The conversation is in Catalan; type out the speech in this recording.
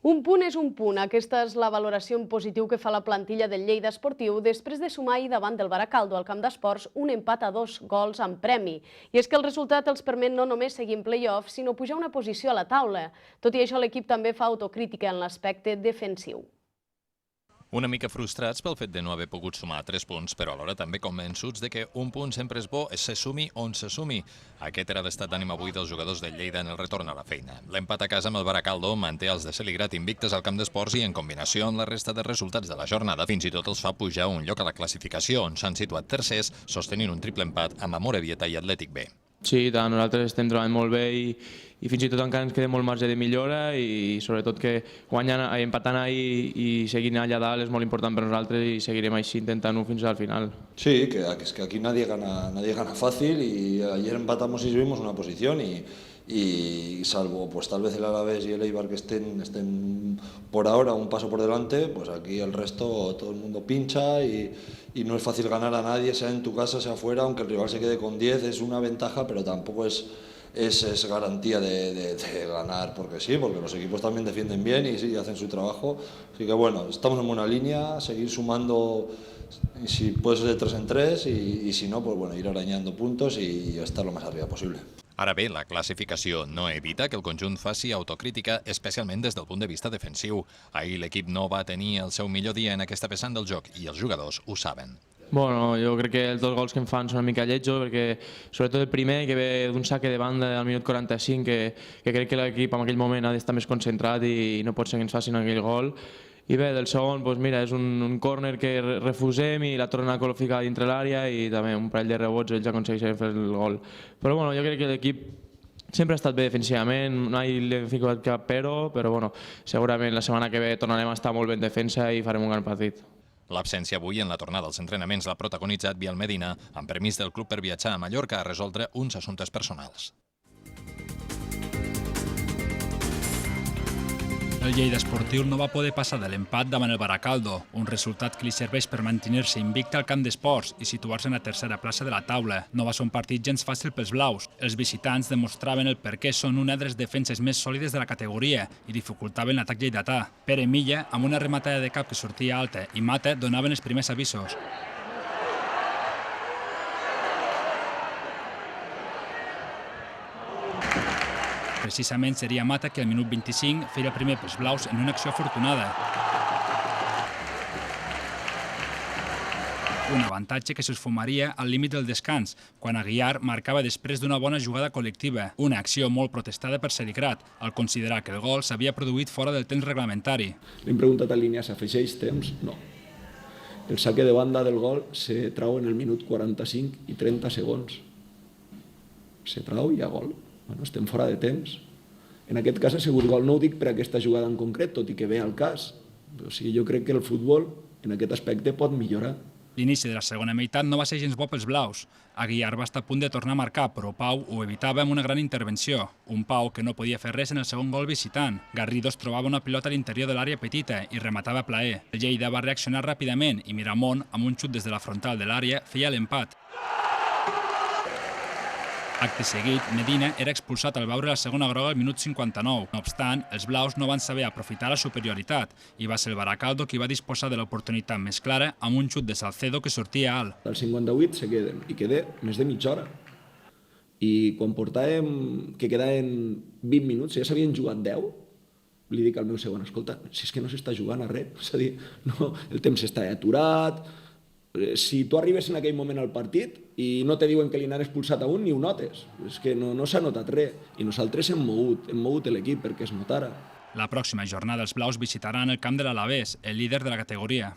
Un punt és un punt. Aquesta és la valoració en positiu que fa la plantilla del Lleida Esportiu després de sumar ahir davant del Baracaldo al camp d'esports un empat a 2 gols amb premi. I és que el resultat els permet no només seguir en play-off, sinó pujar una posició a la taula. Tot i això, l'equip també fa autocrítica en l'aspecte defensiu. Una mica frustrats pel fet de no haver pogut sumar 3 punts, però alhora també convençuts de que un punt sempre és bo, se sumi on se sumi. Aquest era l'estat d'ànim avui dels jugadors del Lleida en el retorn a la feina. L'empat a casa amb el Baracaldo manté els de Celigrat invictes al camp d'esports i en combinació amb la resta de resultats de la jornada fins i tot els fa pujar un lloc a la classificació on s'han situat tercers, sostenint un triple empat amb Amorebieta i Atlètic B. Sí, nosaltres estem treballant molt bé i fins i tot encara ens queda molt marge de millora i sobretot que empatant ahir i seguint allà dalt és molt important per nosaltres i seguirem així intentant-ho fins al final. Sí, que es que aquí nadie gana fácil y ayer empatamos y subimos una posición y salvo pues tal vez el Alavés y el Eibar que estén por ahora un paso por delante, pues aquí el resto todo el mundo pincha y no es fácil ganar a nadie, sea en tu casa, sea fuera, aunque el rival se quede con 10 es una ventaja, pero tampoco es garantía de ganar porque sí, porque los equipos también defienden bien y sí, hacen su trabajo, así que bueno, estamos en buena línea, seguir sumando si puede ser de 3 en 3 y si no, pues bueno, ir arañando puntos y estar lo más arriba posible. Ara bé, la classificació no evita que el conjunt faci autocrítica, especialment des del punt de vista defensiu. Ahir l'equip no va tenir el seu millor dia en aquesta vessant del joc i els jugadors ho saben. Bueno, jo crec que els 2 gols que em fan són una mica lletjos, perquè sobretot el primer, que ve d'un saque de banda al minut 45, que crec que l'equip en aquell moment ha d'estar més concentrat i no pot ser que ens facin aquell gol. I bé, del segon, doncs mira, és un córner que refusem i la torna a col·locar dintre l'àrea i també un parell de rebots ells aconsegueixen fer el gol. Però bueno, jo crec que l'equip sempre ha estat bé defensivament, mai li hem ficat cap però bueno, segurament la setmana que ve tornarem a estar molt bé en defensa i farem un gran partit. L'absència avui en la tornada als entrenaments l'ha protagonitzat Biel Medina, amb permís del club per viatjar a Mallorca a resoldre uns assumptes personals. El Lleida Esportiu no va poder passar de l'empat davant el Baracaldo, un resultat que li serveix per mantenir-se invicte al camp d'esports i situar-se en la tercera plaça de la taula. No va ser un partit gens fàcil pels blaus. Els visitants demostraven el per què són una de les defenses més sòlides de la categoria i dificultaven l'atac lleidatà. Pere Milla, amb una rematada de cap que sortia alta, i Mata donaven els primers avisos. Precisament seria Mata que al minut 25 feia el primer pels blaus en una acció afortunada. Un avantatge que s'esfumaria al límit del descans, quan Aguiar marcava després d'una bona jugada col·lectiva, una acció molt protestada per Celigrat, al considerar que el gol s'havia produït fora del temps reglamentari. Li hem preguntat a línia, s'afegeix temps? No. El saque de banda del gol se trau en el minut 45 i 30 segons. Se trau i hi ha gol. Bueno, estem fora de temps. En aquest cas ha sigut gol, no ho dic per aquesta jugada en concret, tot i que ve al cas. O sigui, jo crec que el futbol en aquest aspecte pot millorar. L'inici de la segona meitat no va ser gens bo pels blaus. Aguiar va estar a punt de tornar a marcar, però Pau ho evitava amb una gran intervenció. Un Pau que no podia fer res en el segon gol visitant. Garrido es trobava una pilota a l'interior de l'àrea petita i rematava a plaer. El Lleida va reaccionar ràpidament i Miramont, amb un xut des de la frontal de l'àrea, feia l'empat. Acte seguit, Medina era expulsat al veure la segona groga al minut 59. No obstant, els blaus no van saber aprofitar la superioritat i va ser el Baracaldo qui va disposar de l'oportunitat més clara amb un xut de Salcedo que sortia alt. Al 58 se queden i queda més de mitja hora. I quan portàvem que quedaven 20 minuts, ja s'havien jugat 10, li dic al meu segon, escolta, si és que no s'està jugant a res, és a dir, no, el temps està aturat. Si tu arribes en aquell moment al partit i no te diuen que li n'han expulsat a un, ni ho notes. És que no s'ha notat res. I nosaltres hem mogut l'equip perquè es notara. La pròxima jornada els blaus visitaran el camp de l'Alavés, el líder de la categoria.